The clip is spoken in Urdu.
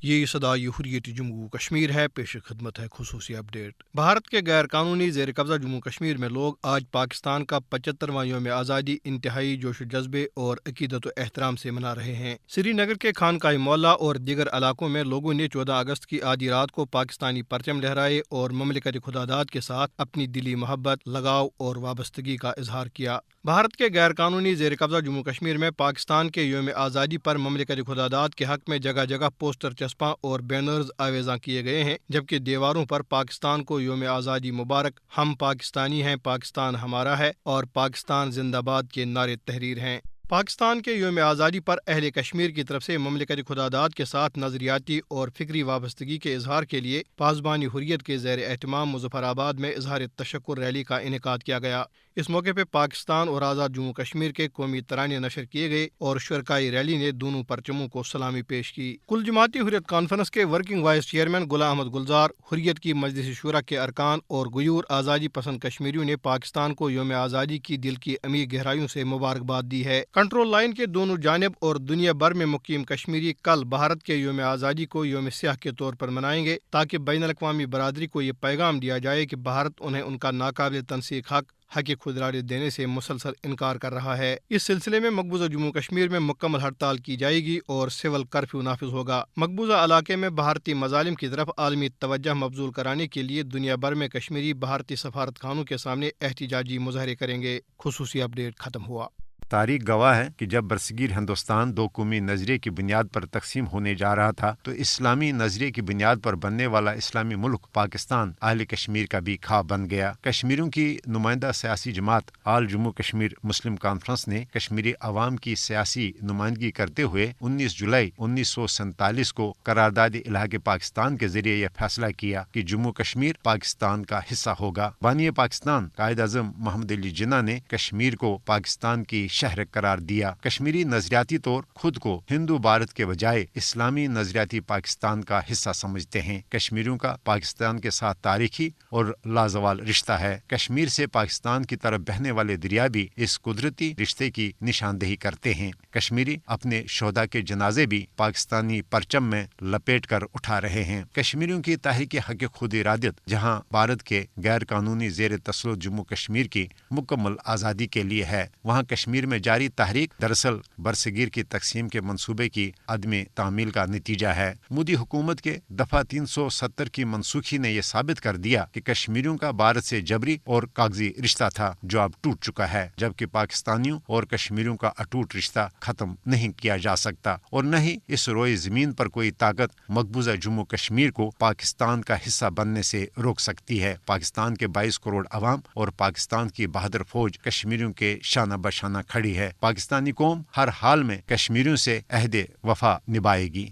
یہ صدائے حریت جموں کشمیر ہے، پیش خدمت ہے خصوصی اپڈیٹ۔ بھارت کے غیر قانونی زیر قبضہ جموں کشمیر میں لوگ آج پاکستان کا 75واں یوم آزادی انتہائی جوش و جذبے اور عقیدت و احترام سے منا رہے ہیں۔ سری نگر کے خانقاہ مولا اور دیگر علاقوں میں لوگوں نے 14 اگست کی آدھی رات کو پاکستانی پرچم لہرائے اور مملکت خدا داد کے ساتھ اپنی دلی محبت، لگاؤ اور وابستگی کا اظہار کیا۔ بھارت کے غیر قانونی زیر قبضہ جموں کشمیر میں پاکستان کے یوم آزادی پر مملکت خدا داد کے حق میں جگہ جگہ پوسٹر چسپاں اور بینرز آویزاں کیے گئے ہیں، جبکہ دیواروں پر پاکستان کو یوم آزادی مبارک، ہم پاکستانی ہیں، پاکستان ہمارا ہے اور پاکستان زندہ باد کے نعرے تحریر ہیں۔ پاکستان کے یوم آزادی پر اہل کشمیر کی طرف سے مملکت خدا داد کے ساتھ نظریاتی اور فکری وابستگی کے اظہار کے لیے پاسبان حریت کے زیر اہتمام مظفر آباد میں اظہار تشکر ریلی کا انعقاد کیا گیا۔ اس موقع پہ پاکستان اور آزاد جموں کشمیر کے قومی ترانے نشر کیے گئے اور شرکائی ریلی نے دونوں پرچموں کو سلامی پیش کی۔ کل جماعتی حریت کانفرنس کے working vice chairman Ghulam Ahmad گلزار، حریت کی مجلس شورا کے ارکان اور غیور آزادی پسند کشمیریوں نے پاکستان کو یوم آزادی کی دل کی عمیق گہرائیوں سے مبارکباد دی ہے۔ کنٹرول لائن کے دونوں جانب اور دنیا بھر میں مقیم کشمیری کل بھارت کے یوم آزادی کو یوم سیاہ کے طور پر منائیں گے، تاکہ بین الاقوامی برادری کو یہ پیغام دیا جائے کہ بھارت انہیں ان کا ناقابل تنسیق حق خود ارادی دینے سے مسلسل انکار کر رہا ہے۔ اس سلسلے میں مقبوضہ جموں کشمیر میں مکمل ہڑتال کی جائے گی اور سول کرفیو نافذ ہوگا۔ مقبوضہ علاقے میں بھارتی مظالم کی طرف عالمی توجہ مبذول کرانے کے لیے دنیا بھر میں کشمیری بھارتی سفارت خانوں کے سامنے احتجاجی مظاہرے کریں گے۔ خصوصی اپڈیٹ ختم ہوا۔ تاریخ گواہ ہے کہ جب برصغیر ہندوستان دو قومی نظریے کی بنیاد پر تقسیم ہونے جا رہا تھا تو اسلامی نظریے کی بنیاد پر بننے والا اسلامی ملک پاکستان اہل کشمیر کا بھی خواب بن گیا۔ کشمیریوں کی نمائندہ سیاسی جماعت آل جموں کشمیر مسلم کانفرنس نے کشمیری عوام کی سیاسی نمائندگی کرتے ہوئے 19 جولائی 1947 کو قرارداد الحاق پاکستان کے ذریعے یہ فیصلہ کیا کہ جموں کشمیر پاکستان کا حصہ ہوگا۔ بانی پاکستان قائد اعظم محمد علی جناح نے کشمیر کو پاکستان کی شہر قرار دیا۔ کشمیری نظریاتی طور خود کو ہندو بھارت کے بجائے اسلامی نظریاتی پاکستان کا حصہ سمجھتے ہیں۔ کشمیریوں کا پاکستان کے ساتھ تاریخی اور لازوال رشتہ ہے۔ کشمیر سے پاکستان کی طرف بہنے والے دریا بھی اس قدرتی رشتے کی نشاندہی کرتے ہیں۔ کشمیری اپنے شہداء کے جنازے بھی پاکستانی پرچم میں لپیٹ کر اٹھا رہے ہیں۔ کشمیریوں کی تحریک حق خود ارادیت جہاں بھارت کے غیر قانونی زیر تسلط جموں کشمیر کی مکمل آزادی کے لیے ہے، وہاں کشمیر میں جاری تحریک دراصل برصغیر کی تقسیم کے منصوبے کی عدم تعمیل کا نتیجہ ہے۔ مودی حکومت کے دفعہ 370 کی منسوخی نے یہ ثابت کر دیا کہ کشمیریوں کا بھارت سے جبری اور کاغذی رشتہ تھا جو اب ٹوٹ چکا ہے، جبکہ پاکستانیوں اور کشمیریوں کا اٹوٹ رشتہ ختم نہیں کیا جا سکتا، اور نہ ہی اس روئے زمین پر کوئی طاقت مقبوضہ جموں کشمیر کو پاکستان کا حصہ بننے سے روک سکتی ہے۔ پاکستان کے 22 کروڑ عوام اور پاکستان کی بہادر فوج کشمیریوں کے شانہ بشانہ کھڑی ہے۔ پاکستانی قوم ہر حال میں کشمیریوں سے عہد وفا نبھائے گی۔